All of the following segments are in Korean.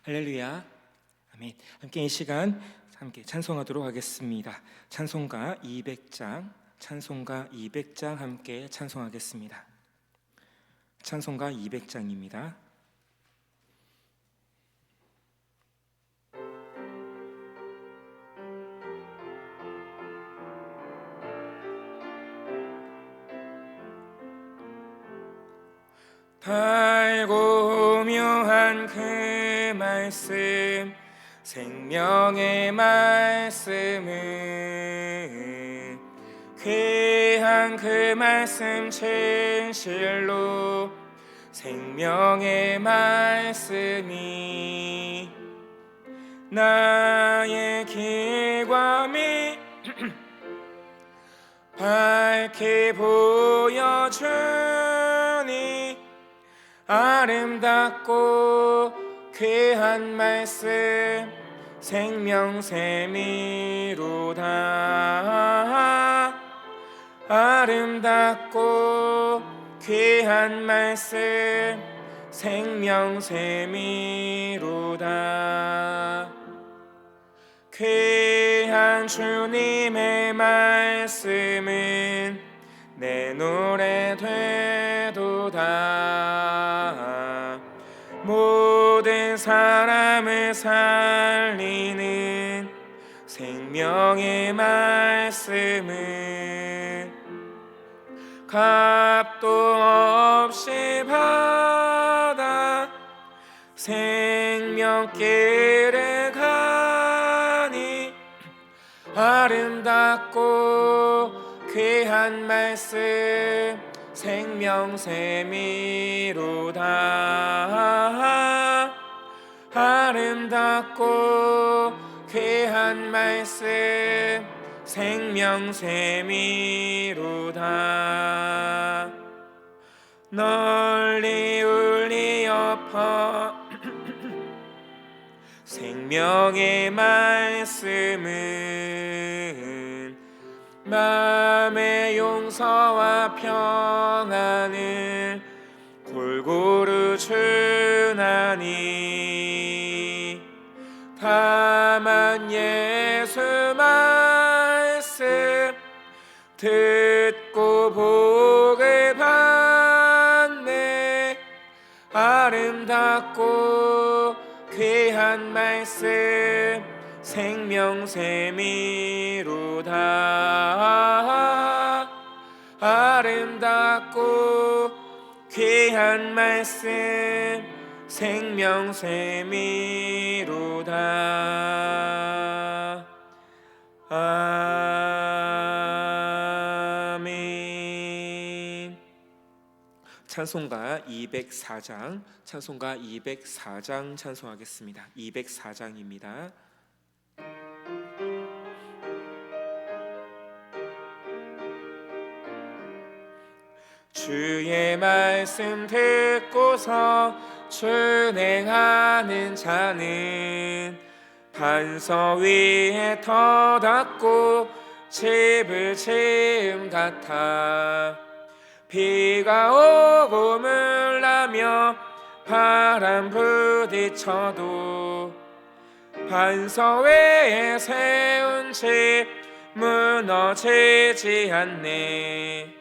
할렐루야. 아멘. 함께 이 시간 함께 찬송하도록 하겠습니다. 찬송가 200장, 찬송가 200장 함께 찬송하겠습니다. 찬송가 200장입니다. 달고 묘한 그 말씀, 생명의 말씀은 귀한 그 말씀 진실로 생명의 말씀이 나의 길과 미 밝게 보여주니 아름답고 귀한 말씀 생명샘이로다. 아름답고 귀한 말씀 생명샘이로다. 귀한 주님의 말씀은 내 노래 되도다. 모든 사람을 살리는 생명의 말씀은 값도 없이 받아 생명길을 가니 아름답고 귀한 말씀 생명샘이로다. 아름답고 귀한 말씀 생명샘이로다. 널리 울리어 생명의 말씀은 마음의 용서와 평안을 골고루 주나니 다만 예수 말씀 듣고 복을 받네. 아름답고 귀한 말씀 생명샘이로다. 아름답고 귀한 말씀 생명샘이로다. 아멘. 찬송가 204장, 찬송가 204장 찬송하겠습니다. 204장입니다. 주의 말씀 듣고서 준행하는 자는 반석 위에 터닫고 집을 지음 같아. 비가 오고 물나며 바람 부딪혀도 반석 위에 세운 집 무너지지 않네.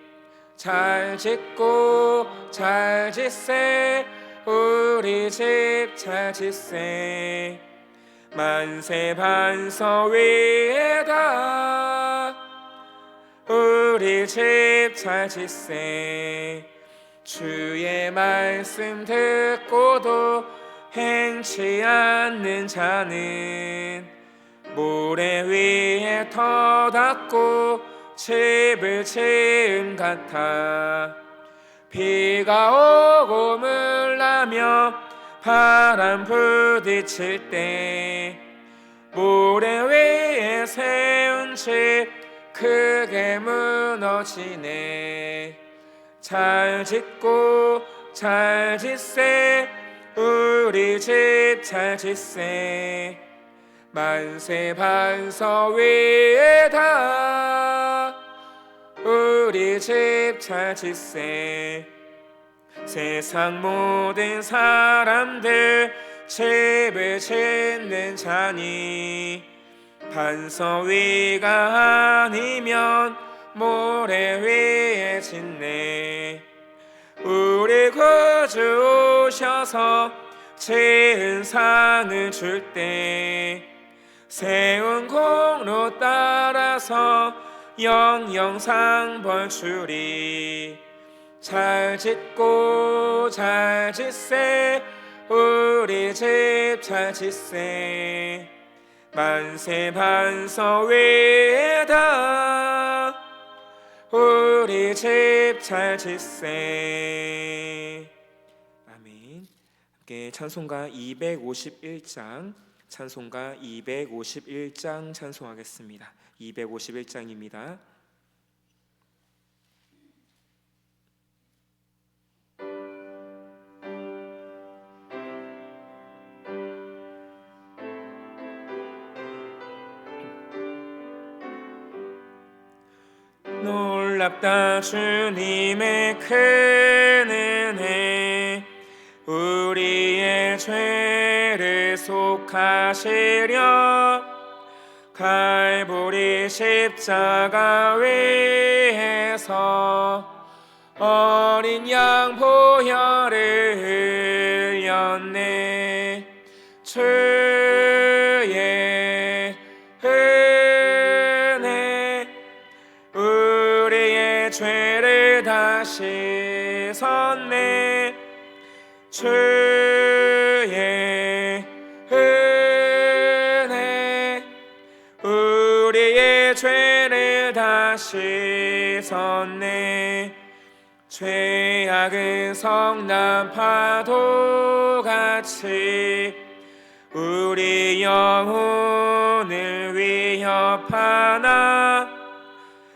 잘 짓고 잘 짓세 우리 집 잘 짓세. 만세 반석 위에다 우리 집 잘 짓세. 주의 말씀 듣고도 행치 않는 자는 모래 위에 터닫고 집을 지음 같아. 비가 오고 물나며 바람 부딪힐 때 모래 위에 세운 집 크게 무너지네. 잘 짓고 잘 짓세 우리 집 잘 짓세. 만세 반석 위에다 우리 집 잘 짓세. 세상 모든 사람들 집을 짓는 자니 반석 위가 아니면 모래 위에 짓네. 우리 구주 오셔서 지은 상을 줄 때 세운 공로 따라서 영영상 벌 주리. 잘 짓고 잘 짓세 우리 집 잘 짓세 만세 반석 위에다 우리 집 잘 짓세. 아멘. 함께 찬송가 251장 찬송가 251장 찬송하겠습니다. 251장입니다. 놀랍다 주님의 큰 은혜 우리의 죄를 속하시려 갈보리 십자가 위에서 어린 양 보혈을 흘렸네. 주의 은혜 우리의 죄를 다 씻었네. 주의 은혜 우리의 죄를 다 씻었네. 죄악은 성난 파도같이 우리 영혼을 위협하나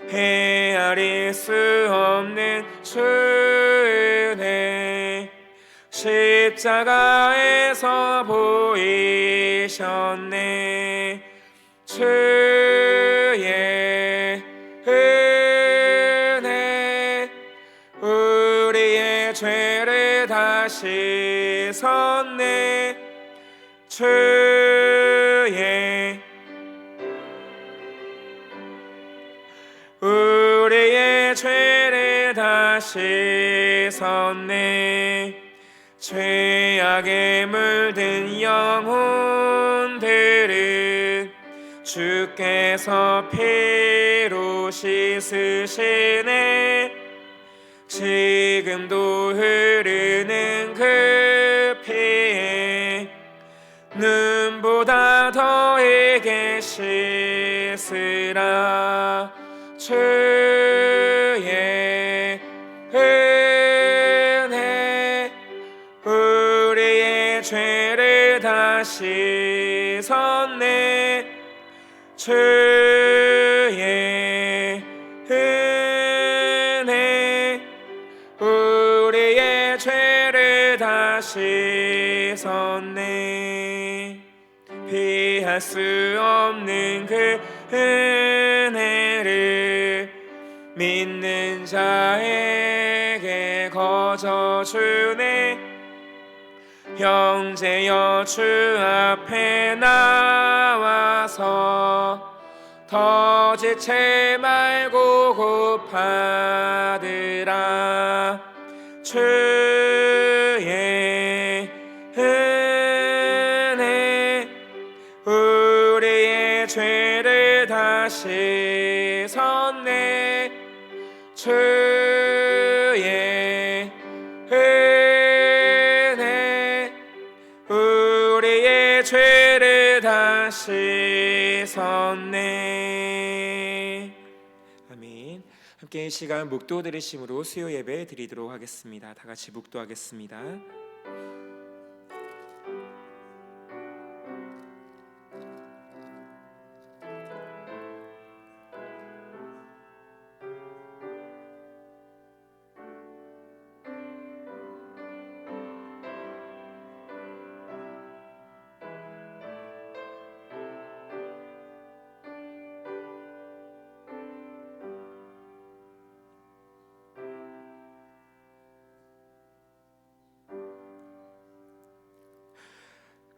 헤아릴 수 없는 주 은혜 십자가에서 보이셨네. 주의 은혜 우리의 죄를 다 씻었네. 주의 우리의 죄를 다 씻었네. 죄악에 물든 영혼들은 주께서 피로 씻으시네. 지금도 흐르는 그 피에 눈보다 더하게 씻으라. 주의 은혜 우리의 죄를 다 씻었네. 주의 은혜 우리의 죄를 다 씻었네. 피할 수 없는 그 은혜를 믿는 자에게 거저 주네. 형제여 주 앞에 나와서 더 지체 말고 고파들아. 주의 은혜 우리의 죄를 다 씻었네. 주의 은혜 우리의 죄를 다 씻었네. 아멘. 함께 이 시간 묵도 드리심으로 수요 예배 드리도록 하겠습니다. 다 같이 묵도하겠습니다.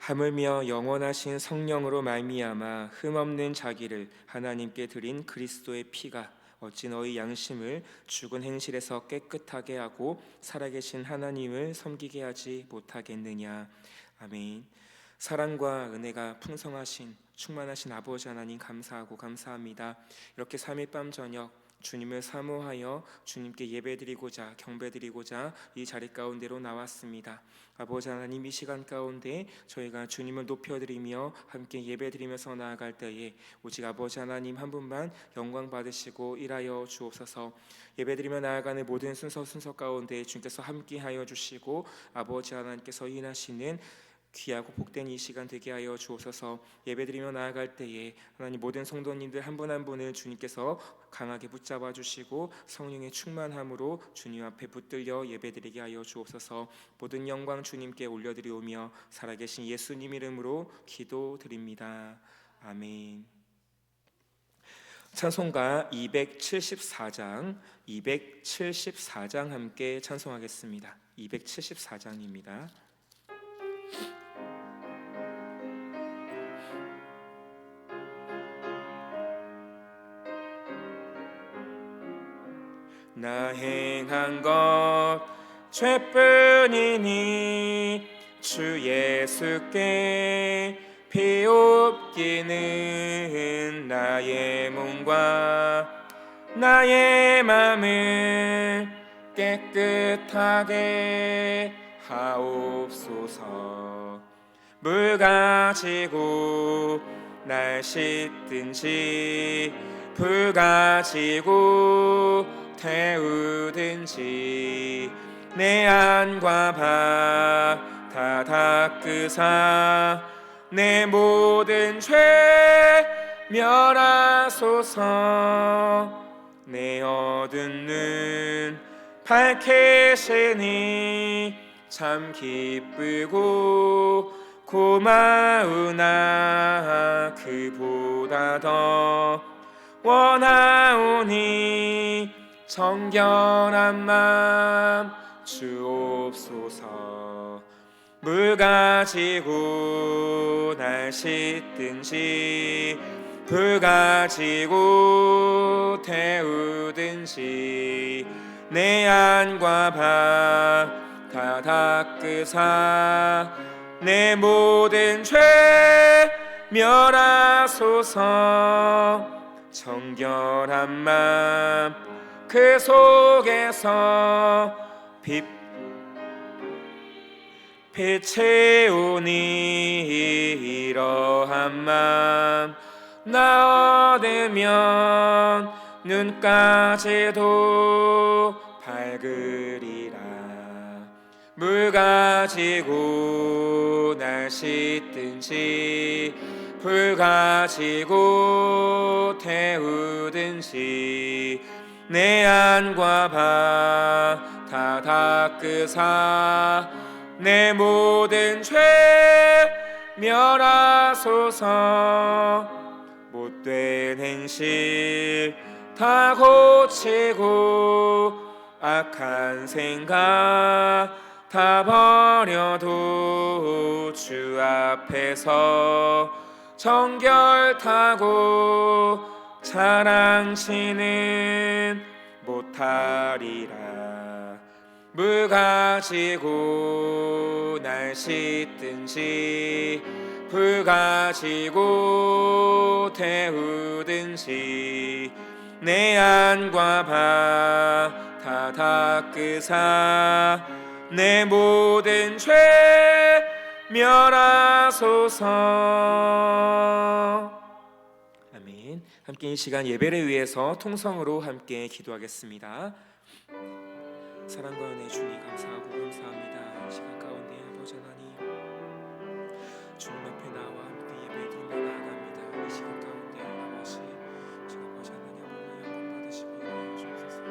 하물며 영원하신 성령으로 말미암아 흠없는 자기를 하나님께 드린 그리스도의 피가 어찌 너희 양심을 죽은 행실에서 깨끗하게 하고 살아계신 하나님을 섬기게 하지 못하겠느냐. 아멘. 사랑과 은혜가 풍성하신 충만하신 아버지 하나님 감사하고 감사합니다. 이렇게 3일 밤 저녁 주님을 사모하여 주님께 예배드리고자 경배드리고자 이 자리 가운데로 나왔습니다. 아버지 하나님, 이 시간 가운데 저희가 주님을 높여드리며 함께 예배드리면서 나아갈 때에 오직 아버지 하나님 한 분만 영광 받으시고 일하여 주옵소서. 예배드리며 나아가는 모든 순서 가운데 주님께서 함께하여 주시고 아버지 하나님께서 인하시는 귀하고 복된 이 시간 되게 하여 주옵소서. 예배드리며 나아갈 때에 하나님 모든 성도님들 한 분 한 분을 주님께서 강하게 붙잡아 주시고 성령의 충만함으로 주님 앞에 붙들려 예배드리게 하여 주옵소서. 모든 영광 주님께 올려드리오며 살아계신 예수님 이름으로 기도드립니다. 아멘. 찬송가 274장 함께 찬송하겠습니다. 274장입니다. 나 행한 것 죄뿐이니 주 예수께 비옵기는 나의 몸과 나의 맘을 깨끗하게 하옵소서. 물 가지고 날 씻든지 불 가지고 태우든지 내 안과 바 다 닦으사 내 모든 죄 멸하소서. 내 어두운 눈 밝히시니 참 기쁘고 고마우나 그보다 더 원하오니 정결한 맘 주옵소서. 물 가지고 날 씻든지 불 가지고 태우든지 내 안과 바 다 닦으사 내 모든 죄 멸하소서. 정결한 맘 그 속에서 빛채우니 이러한 맘 나 얻으면 눈까지도 밝으리라. 물 가지고 날 씻든지 불 가지고 태우든지 내 안과 바 다 닦으사 내 모든 죄 멸하소서. 못된 행실 다 고치고 악한 생각 다 버려도 주 앞에서 정결타고 자랑치는 못하리라. 물 가지고 날 씻든지 불 가지고 태우든지 내 안과 바 다 닦으사 내 모든 죄 멸하소서. 아멘. 함께 이 시간 예배를 위해서 통성으로 함께 기도하겠습니다. 사랑과 은혜 주님 감사하고 감사합니다. 이 시간 가운데 아버지 하나님 주님 앞에 나와 함께 예배드리며 나아갑니다. 이 시간 가운데 아버지 제가 아버지 하나님 영광 받으시고 인하여 주옵소서.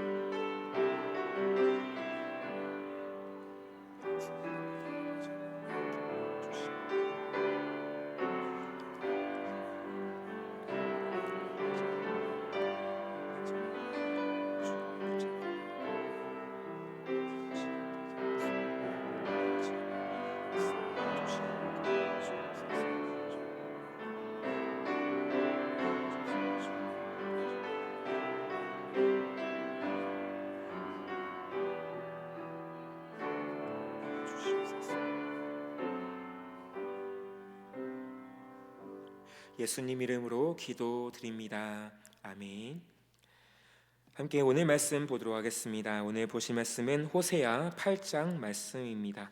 예수님 이름으로 기도드립니다. 아멘. 함께 오늘 말씀 보도록 하겠습니다. 오늘 보실 말씀은 호세아 8장 말씀입니다.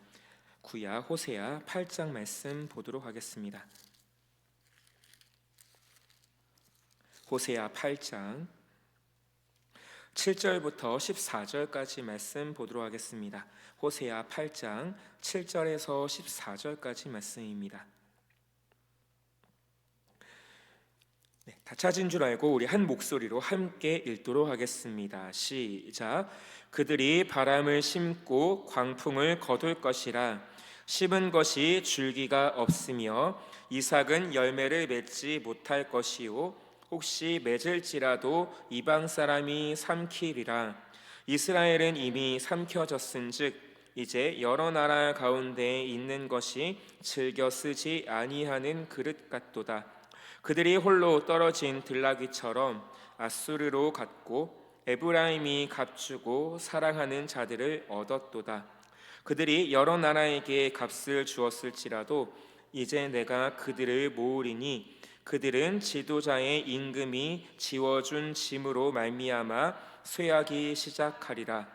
구약 호세아 8장 말씀 보도록 하겠습니다. 호세아 8장 7절부터 14절까지 말씀 보도록 하겠습니다. 호세아 8장 7절에서 14절까지 말씀입니다. 다 찾은 줄 알고 우리 한 목소리로 함께 읽도록 하겠습니다. 시작. 그들이 바람을 심고 광풍을 거둘 것이라. 심은 것이 줄기가 없으며 이삭은 열매를 맺지 못할 것이요 혹시 맺을지라도 이방 사람이 삼키리라. 이스라엘은 이미 삼켜졌은즉 이제 여러 나라 가운데 있는 것이 즐겨 쓰지 아니하는 그릇 같도다. 그들이 홀로 떨어진 들나귀처럼 아수르로 갔고 에브라임이 값주고 사랑하는 자들을 얻었도다. 그들이 여러 나라에게 값을 주었을지라도 이제 내가 그들을 모으리니 그들은 지도자의 임금이 지워준 짐으로 말미암아 쇠하기 시작하리라.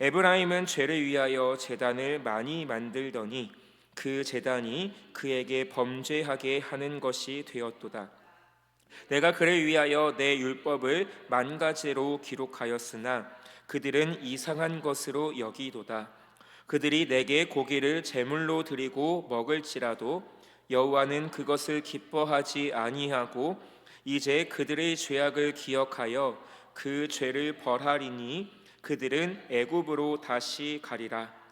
에브라임은 죄를 위하여 제단을 많이 만들더니 그 제단이 그에게 범죄하게 하는 것이 되었도다. 내가 그를 위하여 내 율법을 만 가지로 기록하였으나 그들은 이상한 것으로 여기도다. 그들이 내게 고기를 제물로 드리고 먹을지라도 여호와는 그것을 기뻐하지 아니하고 이제 그들의 죄악을 기억하여 그 죄를 벌하리니 그들은 애굽으로 다시 가리라.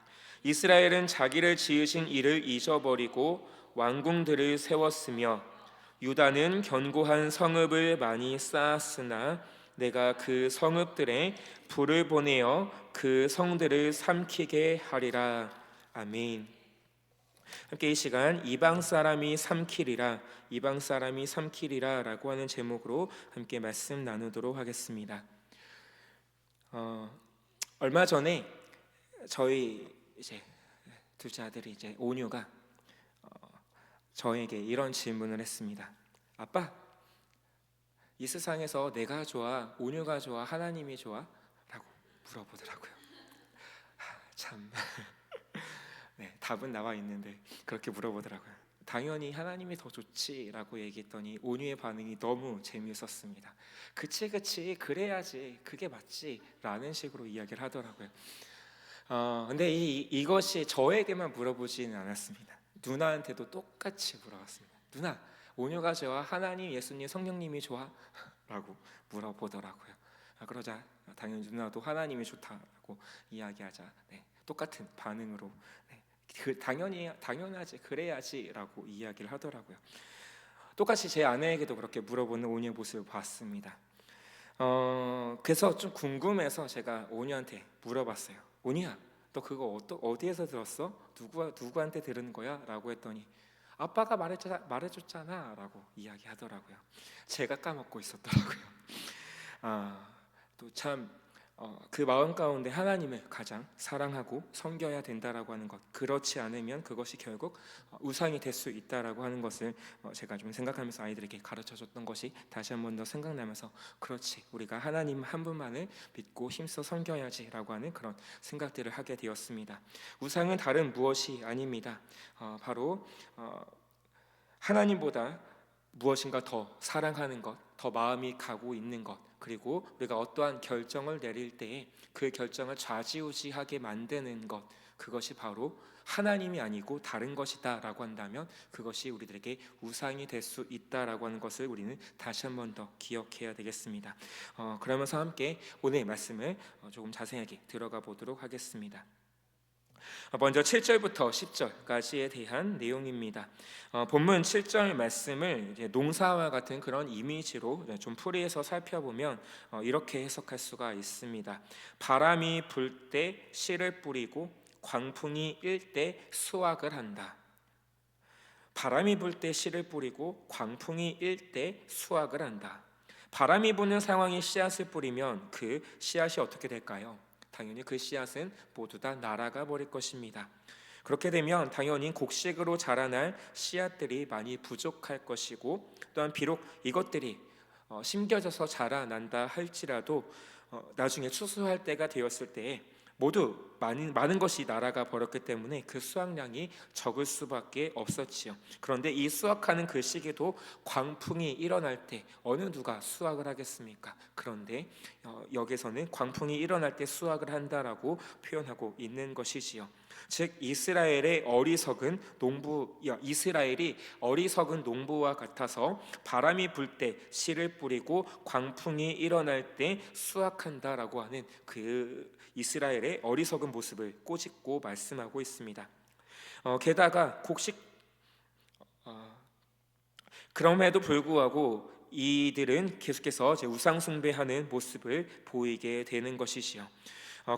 이스라엘은 자기를 지으신 이를 잊어버리고 왕궁들을 세웠으며 유다는 견고한 성읍을 많이 쌓았으나 내가 그 성읍들에 불을 보내어 그 성들을 삼키게 하리라. 아멘. 함께 이 시간 이방 사람이 삼키리라, 이방 사람이 삼키리라 라고 하는 제목으로 함께 말씀 나누도록 하겠습니다. 얼마 전에 저희 이제 둘째 아들이 이제 온유가 저에게 이런 질문을 했습니다. 아빠, 이 세상에서 내가 좋아, 온유가 좋아, 하나님이 좋아? 라고 물어보더라고요. 참 네, 답은 나와 있는데 그렇게 물어보더라고요. 당연히 하나님이 더 좋지라고 얘기했더니 온유의 반응이 너무 재미있었습니다. 그치 그래야지 그게 맞지 라는 식으로 이야기를 하더라고요. 근데 이것이 저에게만 물어보지는 않았습니다. 누나한테도 똑같이 물어봤습니다. 누나, 온유가 좋아? 하나님, 예수님, 성령님이 좋아? 라고 물어보더라고요. 그러자 당연히 누나도 하나님이 좋다라고 이야기하자 똑같은 반응으로 당연하지 그래야지라고 이야기를 하더라고요. 똑같이 제 아내에게도 그렇게 물어보는 온유의 모습을 봤습니다. 그래서 좀 궁금해서 제가 온유한테 물어봤어요. 온유야, 너 그거 어디에서 들었어? 누구한테 들은 거야? 라고 했더니 아빠가 말해줬잖아 라고 이야기하더라고요. 제가 까먹고 있었더라고요. 또 참 그 마음 가운데 하나님을 가장 사랑하고 섬겨야 된다라고 하는 것, 그렇지 않으면 그것이 결국 우상이 될 수 있다라고 하는 것을 제가 좀 생각하면서 아이들에게 가르쳐줬던 것이 다시 한 번 더 생각나면서 그렇지, 우리가 하나님 한 분만을 믿고 힘써 섬겨야지라고 하는 그런 생각들을 하게 되었습니다. 우상은 다른 무엇이 아닙니다. 바로 하나님보다 무엇인가 더 사랑하는 것, 더 마음이 가고 있는 것, 그리고 우리가 어떠한 결정을 내릴 때에 그 결정을 좌지우지하게 만드는 것, 그것이 바로 하나님이 아니고 다른 것이다 라고 한다면 그것이 우리들에게 우상이 될 수 있다라고 하는 것을 우리는 다시 한 번 더 기억해야 되겠습니다. 그러면서 함께 오늘의 말씀을 조금 자세하게 들어가 보도록 하겠습니다. 먼저 7절부터 10절까지에 대한 내용입니다. 본문 7절 말씀을 이제 농사와 같은 그런 이미지로 좀 풀이해서 살펴보면 이렇게 해석할 수가 있습니다. 바람이 불 때 씨를 뿌리고 광풍이 일 때 수확을 한다. 바람이 불 때 씨를 뿌리고 광풍이 일 때 수확을 한다. 바람이 부는 상황에 씨앗을 뿌리면 그 씨앗이 어떻게 될까요? 당연히 그 씨앗은 모두 다 날아가 버릴 것입니다. 그렇게 되면 당연히 곡식으로 자라날 씨앗들이 많이 부족할 것이고, 또한 비록 이것들이 심겨져서 자라난다 할지라도 나중에 추수할 때가 되었을 때에 모두 많은 것이 날아가 버렸기 때문에 그 수확량이 적을 수밖에 없었지요. 그런데 이 수확하는 그 시기도 광풍이 일어날 때 어느 누가 수확을 하겠습니까? 그런데 여기서는 광풍이 일어날 때 수확을 한다라고 표현하고 있는 것이지요. 즉 이스라엘이 어리석은 농부와 같아서 바람이 불 때 씨를 뿌리고 광풍이 일어날 때 수확한다라고 하는 그 이스라엘의 어리석은 모습을 꼬집고 말씀하고 있습니다. 게다가 그럼에도 불구하고 이들은 계속해서 우상 숭배하는 모습을 보이게 되는 것이지요.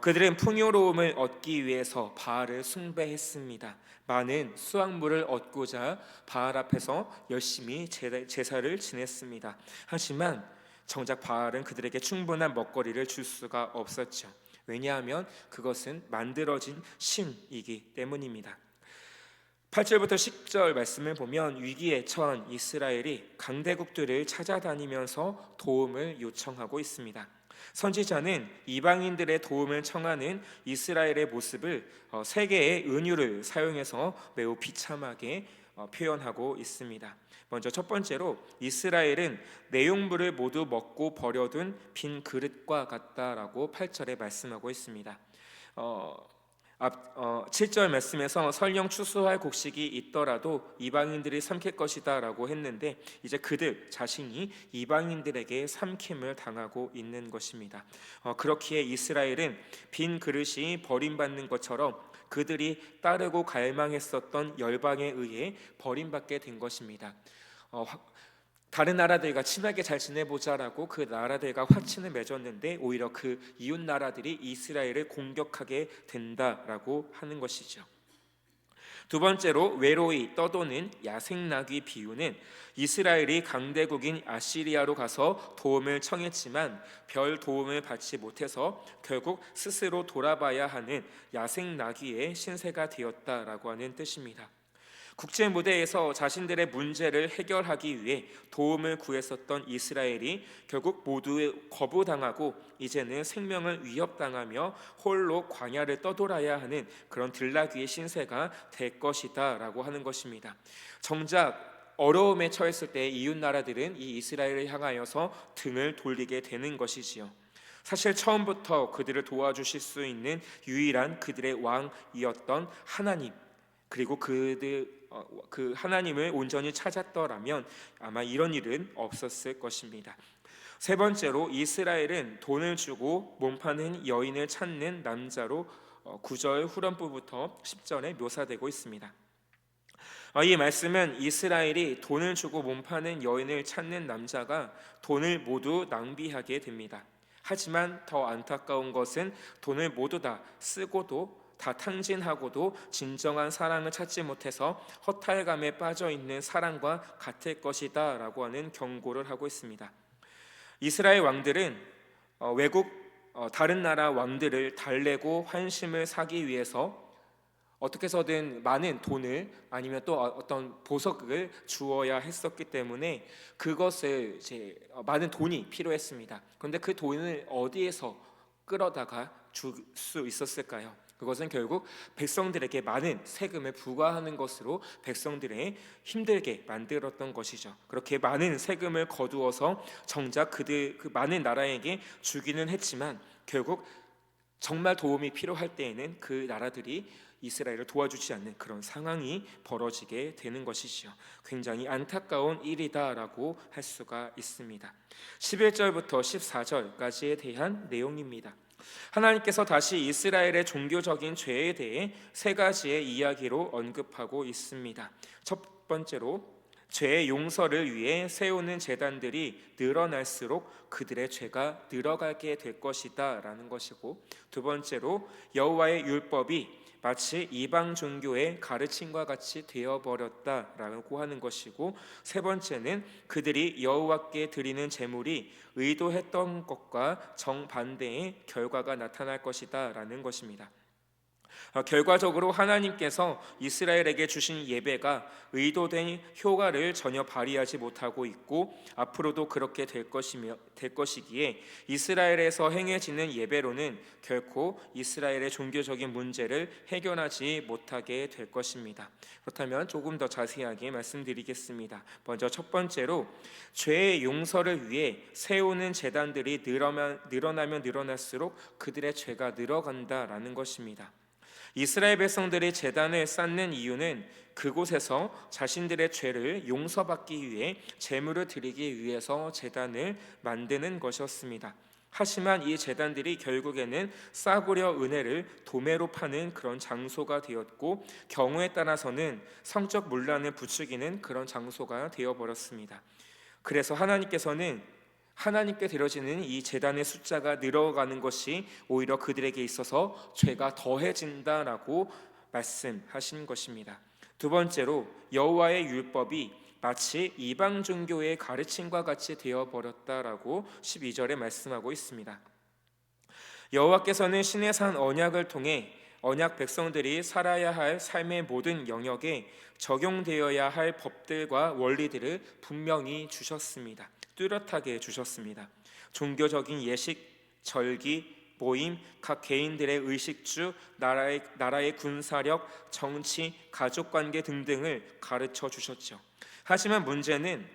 그들은 풍요로움을 얻기 위해서 바알을 숭배했습니다. 많은 수확물을 얻고자 바알 앞에서 열심히 제사를 지냈습니다. 하지만 정작 바알은 그들에게 충분한 먹거리를 줄 수가 없었죠. 왜냐하면 그것은 만들어진 신이기 때문입니다. 8절부터 10절 말씀을 보면 위기에 처한 이스라엘이 강대국들을 찾아다니면서 도움을 요청하고 있습니다. 선지자는 이방인들의 도움을 청하는 이스라엘의 모습을 세 개의 은유를 사용해서 매우 비참하게 표현하고 있습니다. 먼저 첫 번째로 이스라엘은 내용물을 모두 먹고 버려둔 빈 그릇과 같다라고 8절에 말씀하고 있습니다. 7절 말씀에서 설령 추수할 곡식이 있더라도 이방인들이 삼킬 것이다 라고 했는데, 이제 그들 자신이 이방인들에게 삼킴을 당하고 있는 것입니다. 그렇기에 이스라엘은 빈 그릇이 버림받는 것처럼 그들이 따르고 갈망했었던 열방에 의해 버림받게 된 것입니다. 다른 나라들과 친하게 잘 지내보자라고 그 나라들과 화친을 맺었는데 오히려 그 이웃 나라들이 이스라엘을 공격하게 된다라고 하는 것이죠. 두 번째로 외로이 떠도는 야생나귀 비유는 이스라엘이 강대국인 아시리아로 가서 도움을 청했지만 별 도움을 받지 못해서 결국 스스로 돌아봐야 하는 야생나귀의 신세가 되었다라고 하는 뜻입니다. 국제 무대에서 자신들의 문제를 해결하기 위해 도움을 구했었던 이스라엘이 결국 모두 거부당하고 이제는 생명을 위협당하며 홀로 광야를 떠돌아야 하는 그런 들나귀의 신세가 될 것이다 라고 하는 것입니다. 정작 어려움에 처했을 때 이웃 나라들은 이 이스라엘을 향하여서 등을 돌리게 되는 것이지요. 사실 처음부터 그들을 도와주실 수 있는 유일한 그들의 왕이었던 하나님, 그리고 그 하나님을 온전히 찾았더라면 아마 이런 일은 없었을 것입니다. 세 번째로 이스라엘은 돈을 주고 몸파는 여인을 찾는 남자로 9절 후반부부터 10절에 묘사되고 있습니다. 이 말씀은 이스라엘이 돈을 주고 몸파는 여인을 찾는 남자가 돈을 모두 낭비하게 됩니다. 하지만 더 안타까운 것은 돈을 모두 다 쓰고도 다 탕진하고도 진정한 사랑을 찾지 못해서 허탈감에 빠져 있는 사람과 같을 것이다 라고 하는 경고를 하고 있습니다. 이스라엘 왕들은 다른 나라 왕들을 달래고 환심을 사기 위해서 어떻게 해서든 많은 돈을 아니면 또 어떤 보석을 주어야 했었기 때문에 그것을 이제 많은 돈이 필요했습니다. 그런데 그 돈을 어디에서 끌어다가 줄 수 있었을까요? 그것은 결국 백성들에게 많은 세금을 부과하는 것으로 백성들의 힘들게 만들었던 것이죠. 그렇게 많은 세금을 거두어서 정작 그 많은 나라에게 주기는 했지만 결국 정말 도움이 필요할 때에는 그 나라들이 이스라엘을 도와주지 않는 그런 상황이 벌어지게 되는 것이죠. 굉장히 안타까운 일이다라고 할 수가 있습니다. 11절부터 14절까지에 대한 내용입니다. 하나님께서 다시 이스라엘의 종교적인 죄에 대해 세 가지의 이야기로 언급하고 있습니다. 첫 번째로 죄의 용서를 위해 세우는 제단들이 늘어날수록 그들의 죄가 늘어가게 될 것이다 라는 것이고, 두 번째로 여호와의 율법이 마치 이방 종교의 가르침과 같이 되어버렸다라고 하는 것이고, 세 번째는 그들이 여호와께 드리는 제물이 의도했던 것과 정반대의 결과가 나타날 것이다 라는 것입니다. 결과적으로 하나님께서 이스라엘에게 주신 예배가 의도된 효과를 전혀 발휘하지 못하고 있고 앞으로도 그렇게 될 것이기에 이스라엘에서 행해지는 예배로는 결코 이스라엘의 종교적인 문제를 해결하지 못하게 될 것입니다. 그렇다면 조금 더 자세하게 말씀드리겠습니다. 먼저 첫 번째로 죄의 용서를 위해 세우는 제단들이 늘어나면 늘어날수록 그들의 죄가 늘어간다라는 것입니다. 이스라엘 백성들이 제단을 쌓는 이유는 그곳에서 자신들의 죄를 용서받기 위해 제물을 드리기 위해서 제단을 만드는 것이었습니다. 하지만 이 제단들이 결국에는 싸구려 은혜를 도매로 파는 그런 장소가 되었고, 경우에 따라서는 성적 문란을 부추기는 그런 장소가 되어버렸습니다. 그래서 하나님께 드려지는 이 제단의 숫자가 늘어가는 것이 오히려 그들에게 있어서 죄가 더해진다라고 말씀하신 것입니다. 두 번째로 여호와의 율법이 마치 이방 종교의 가르침과 같이 되어버렸다라고 12절에 말씀하고 있습니다. 여호와께서는 시내산 언약을 통해 언약 백성들이 살아야 할 삶의 모든 영역에 적용되어야 할 법들과 원리들을 분명히 주셨습니다. 뚜렷하게 주셨습니다. 종교적인 예식, 절기, 모임, 각 개인들의 의식주, 나라의 군사력, 정치, 가족관계 등등을 가르쳐 주셨죠. 하지만 문제는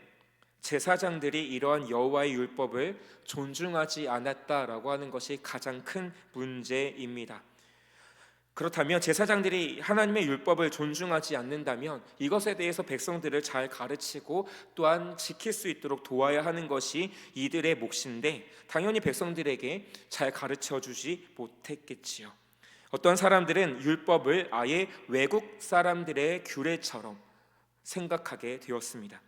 제사장들이 이러한 여호와의 율법을 존중하지 않았다라고 하는 것이 가장 큰 문제입니다. 그렇다면 제사장들이 하나님의 율법을 존중하지 않는다면 이것에 대해서 백성들을 잘 가르치고 또한 지킬 수 있도록 도와야 하는 것이 이들의 몫인데, 당연히 백성들에게 잘 가르쳐 주지 못했겠지요. 어떤 사람들은 율법을 아예 외국 사람들의 규례처럼 생각하게 되었습니다.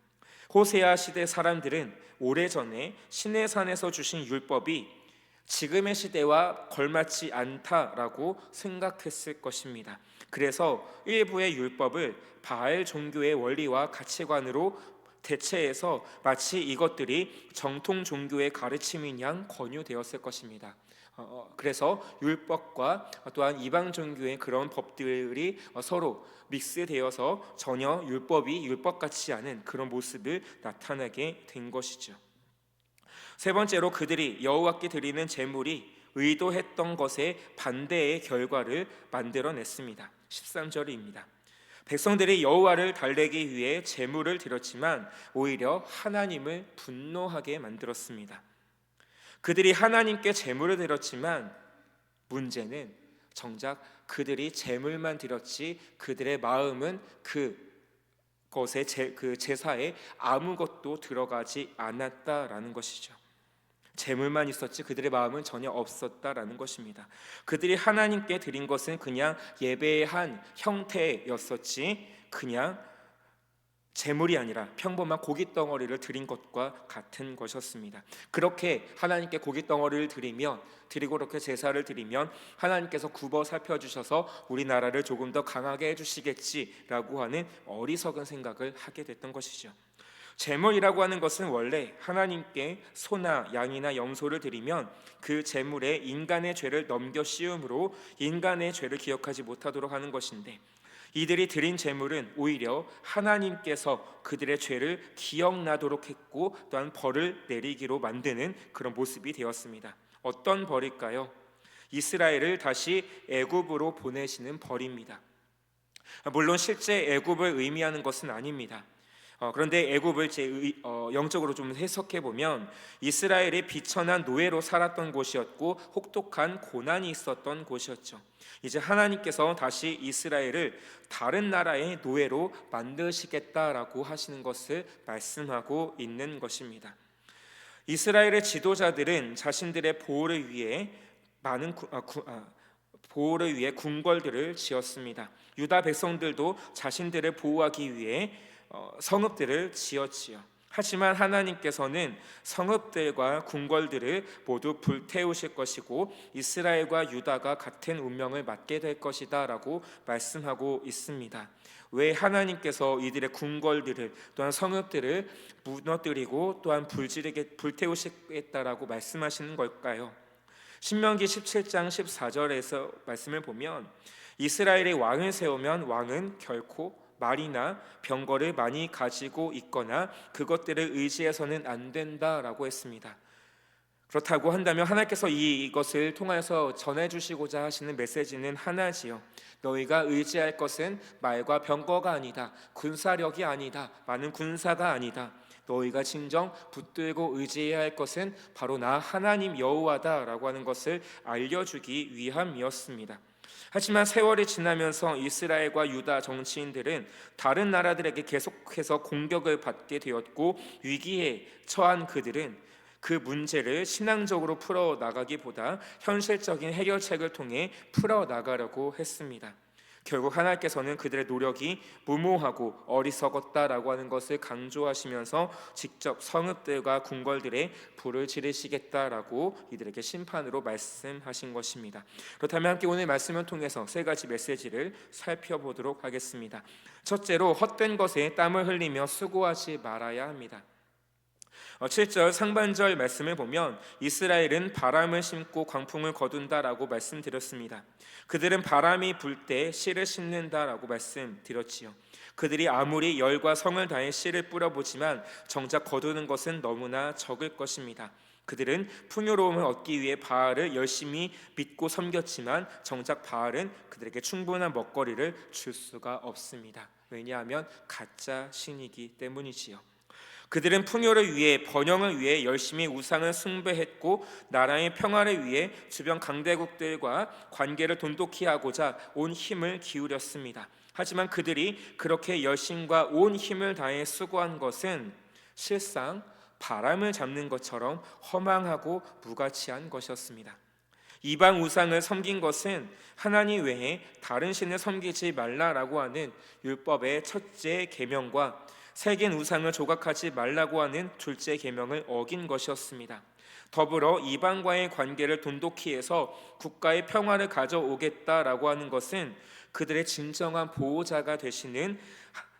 호세아 시대 사람들은 오래전에 시내산에서 주신 율법이 지금의 시대와 걸맞지 않다라고 생각했을 것입니다. 그래서 일부의 율법을 바알 종교의 원리와 가치관으로 대체해서 마치 이것들이 정통 종교의 가르침인 양 권유되었을 것입니다. 그래서 율법과 또한 이방 종교의 그런 법들이 서로 믹스되어서 전혀 율법이 율법 같지 않은 그런 모습을 나타내게 된 것이죠. 세 번째로 그들이 여호와께 드리는 제물이 의도했던 것에 반대의 결과를 만들어냈습니다. 13절입니다. 백성들이 여호와를 달래기 위해 제물을 드렸지만 오히려 하나님을 분노하게 만들었습니다. 그들이 하나님께 제물을 드렸지만 문제는 정작 그들이 제물만 드렸지 그들의 마음은 그 제사에 아무것도 들어가지 않았다라는 것이죠. 재물만 있었지 그들의 마음은 전혀 없었다라는 것입니다. 그들이 하나님께 드린 것은 그냥 예배의 한 형태였었지 그냥 재물이 아니라 평범한 고깃 덩어리를 드린 것과 같은 것이었습니다. 그렇게 하나님께 고깃 덩어리를 드리고 그렇게 제사를 드리면 하나님께서 굽어 살펴주셔서 우리나라를 조금 더 강하게 해주시겠지라고 하는 어리석은 생각을 하게 됐던 것이죠. 제물이라고 하는 것은 원래 하나님께 소나 양이나 염소를 드리면 그 제물에 인간의 죄를 넘겨 씌움으로 인간의 죄를 기억하지 못하도록 하는 것인데, 이들이 드린 제물은 오히려 하나님께서 그들의 죄를 기억나도록 했고 또한 벌을 내리기로 만드는 그런 모습이 되었습니다. 어떤 벌일까요? 이스라엘을 다시 애굽으로 보내시는 벌입니다. 물론 실제 애굽을 의미하는 것은 아닙니다. 그런데 애굽을 영적으로 좀 해석해 보면 이스라엘이 비천한 노예로 살았던 곳이었고 혹독한 고난이 있었던 곳이었죠. 이제 하나님께서 다시 이스라엘을 다른 나라의 노예로 만드시겠다라고 하시는 것을 말씀하고 있는 것입니다. 이스라엘의 지도자들은 자신들의 보호를 위해 궁궐들을 지었습니다. 유다 백성들도 자신들을 보호하기 위해 성읍들을 지었지요. 하지만 하나님께서는 성읍들과 궁궐들을 모두 불태우실 것이고 이스라엘과 유다가 같은 운명을 맞게 될 것이다 라고 말씀하고 있습니다. 왜 하나님께서 이들의 궁궐들을 또한 성읍들을 무너뜨리고 또한 불태우시겠다라고 말씀하시는 걸까요? 신명기 17장 14절에서 말씀을 보면 이스라엘의 왕을 세우면 왕은 결코 말이나 병거를 많이 가지고 있거나 그것들을 의지해서는 안 된다라고 했습니다. 그렇다고 한다면 하나님께서 이것을 통해서 전해주시고자 하시는 메시지는 하나지요. 너희가 의지할 것은 말과 병거가 아니다, 군사력이 아니다, 많은 군사가 아니다. 너희가 진정 붙들고 의지해야 할 것은 바로 나 하나님 여호와다라고 하는 것을 알려주기 위함이었습니다. 하지만 세월이 지나면서 이스라엘과 유다 정치인들은 다른 나라들에게 계속해서 공격을 받게 되었고, 위기에 처한 그들은 그 문제를 신앙적으로 풀어나가기보다 현실적인 해결책을 통해 풀어나가려고 했습니다. 결국 하나님께서는 그들의 노력이 무모하고 어리석었다라고 하는 것을 강조하시면서 직접 성읍들과 궁궐들에 불을 지르시겠다라고 이들에게 심판으로 말씀하신 것입니다. 그렇다면 함께 오늘 말씀을 통해서 세 가지 메시지를 살펴보도록 하겠습니다. 첫째로, 헛된 것에 땀을 흘리며 수고하지 말아야 합니다. 7절 상반절 말씀을 보면 이스라엘은 바람을 심고 광풍을 거둔다라고 말씀드렸습니다. 그들은 바람이 불 때 씨를 심는다라고 말씀드렸지요. 그들이 아무리 열과 성을 다해 씨를 뿌려보지만 정작 거두는 것은 너무나 적을 것입니다. 그들은 풍요로움을 얻기 위해 바알을 열심히 믿고 섬겼지만 정작 바알은 그들에게 충분한 먹거리를 줄 수가 없습니다. 왜냐하면 가짜 신이기 때문이지요. 그들은 풍요를 위해, 번영을 위해 열심히 우상을 숭배했고 나라의 평화를 위해 주변 강대국들과 관계를 돈독히 하고자 온 힘을 기울였습니다. 하지만 그들이 그렇게 열심과 온 힘을 다해 수고한 것은 실상 바람을 잡는 것처럼 허망하고 무가치한 것이었습니다. 이방 우상을 섬긴 것은 하나님 외에 다른 신을 섬기지 말라라고 하는 율법의 첫째 계명과 새긴 우상을 조각하지 말라고 하는 둘째 계명을 어긴 것이었습니다. 더불어 이방과의 관계를 돈독히 해서 국가의 평화를 가져오겠다라고 하는 것은 그들의 진정한 보호자가 되시는,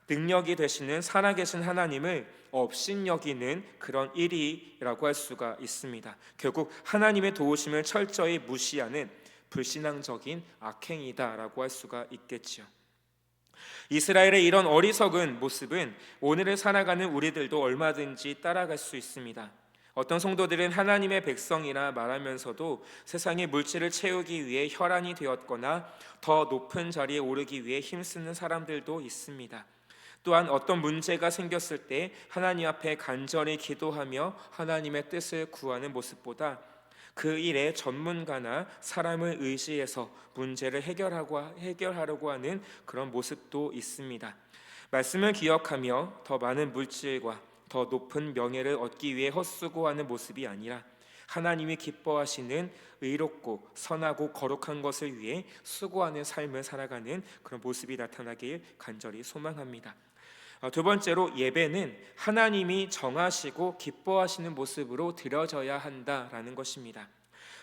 능력이 되시는 살아계신 하나님을 업신여기는 그런 일이라고 할 수가 있습니다. 결국 하나님의 도우심을 철저히 무시하는 불신앙적인 악행이다라고 할 수가 있겠지요. 이스라엘의 이런 어리석은 모습은 오늘을 살아가는 우리들도 얼마든지 따라갈 수 있습니다. 어떤 성도들은 하나님의 백성이라 말하면서도 세상의 물질을 채우기 위해 혈안이 되었거나 더 높은 자리에 오르기 위해 힘쓰는 사람들도 있습니다. 또한 어떤 문제가 생겼을 때 하나님 앞에 간절히 기도하며 하나님의 뜻을 구하는 모습보다 그 일의 전문가나 사람을 의지해서 문제를 해결하려고 하는 그런 모습도 있습니다. 말씀을 기억하며 더 많은 물질과 더 높은 명예를 얻기 위해 헛수고하는 모습이 아니라 하나님이 기뻐하시는 의롭고 선하고 거룩한 것을 위해 수고하는 삶을 살아가는 그런 모습이 나타나길 간절히 소망합니다. 두 번째로, 예배는 하나님이 정하시고 기뻐하시는 모습으로 드려져야 한다라는 것입니다.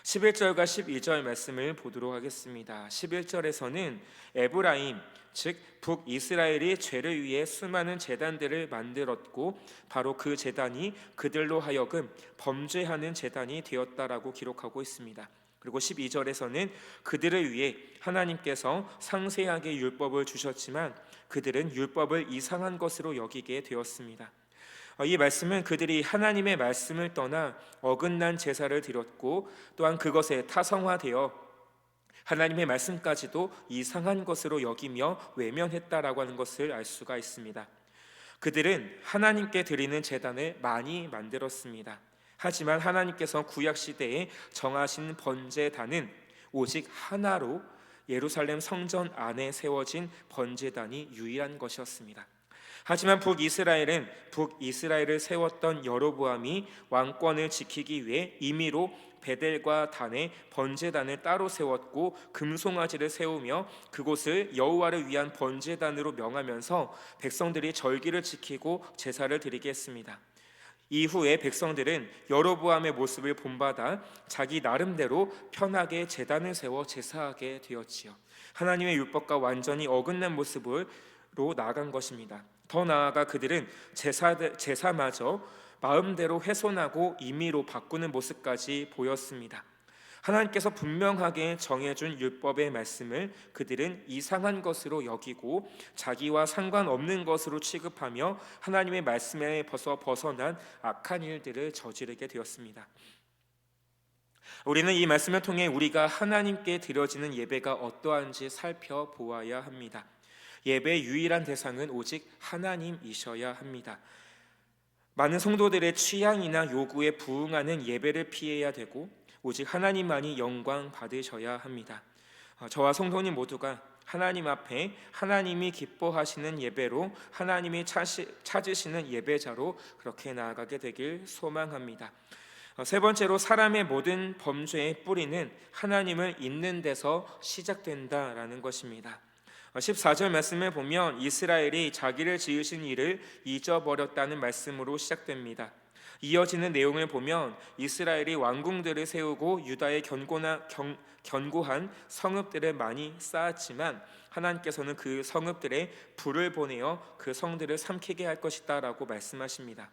11절과 12절 말씀을 보도록 하겠습니다. 11절에서는 에브라임, 즉 북이스라엘이 죄를 위해 수많은 제단들을 만들었고 바로 그 제단이 그들로 하여금 범죄하는 제단이 되었다라고 기록하고 있습니다. 그리고 12절에서는 그들을 위해 하나님께서 상세하게 율법을 주셨지만 그들은 율법을 이상한 것으로 여기게 되었습니다. 이 말씀은 그들이 하나님의 말씀을 떠나 어긋난 제사를 드렸고 또한 그것에 타성화되어 하나님의 말씀까지도 이상한 것으로 여기며 외면했다라고 하는 것을 알 수가 있습니다. 그들은 하나님께 드리는 제단을 많이 만들었습니다. 하지만 하나님께서 구약시대에 정하신 번제단은 오직 하나로 예루살렘 성전 안에 세워진 번제단이 유일한 것이었습니다. 하지만 북이스라엘을 세웠던 여로보암이 왕권을 지키기 위해 임의로 베델과 단에 번제단을 따로 세웠고 금송아지를 세우며 그곳을 여호와를 위한 번제단으로 명하면서 백성들이 절기를 지키고 제사를 드리게 했습니다. 이후에 백성들은 여로보암의 모습을 본받아 자기 나름대로 편하게 제단을 세워 제사하게 되었지요. 하나님의 율법과 완전히 어긋난 모습으로 나아간 것입니다. 더 나아가 그들은 제사마저 마음대로 훼손하고 임의로 바꾸는 모습까지 보였습니다. 하나님께서 분명하게 정해준 율법의 말씀을 그들은 이상한 것으로 여기고 자기와 상관없는 것으로 취급하며 하나님의 말씀에 벗어난 악한 일들을 저지르게 되었습니다. 우리는 이 말씀을 통해 우리가 하나님께 드려지는 예배가 어떠한지 살펴보아야 합니다. 예배의 유일한 대상은 오직 하나님이셔야 합니다. 많은 성도들의 취향이나 요구에 부응하는 예배를 피해야 되고 오직 하나님만이 영광 받으셔야 합니다. 저와 성도님 모두가 하나님 앞에 하나님이 기뻐하시는 예배로, 하나님이 찾으시는 예배자로 그렇게 나아가게 되길 소망합니다. 세 번째로, 사람의 모든 범죄의 뿌리는 하나님을 잊는 데서 시작된다라는 것입니다. 14절 말씀을 보면 이스라엘이 자기를 지으신 이를 잊어버렸다는 말씀으로 시작됩니다. 이어지는 내용을 보면 이스라엘이 왕궁들을 세우고 유다의 견고한 성읍들을 많이 쌓았지만 하나님께서는 그 성읍들에 불을 보내어 그 성들을 삼키게 할 것이다 라고 말씀하십니다.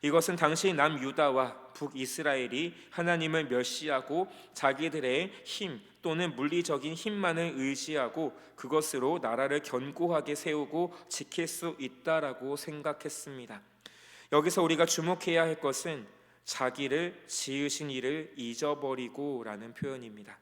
이것은 당시 남유다와 북이스라엘이 하나님을 멸시하고 자기들의 힘 또는 물리적인 힘만을 의지하고 그것으로 나라를 견고하게 세우고 지킬 수 있다라고 생각했습니다. 여기서 우리가 주목해야 할 것은 자기를 지으신 이를 잊어버리고 라는 표현입니다.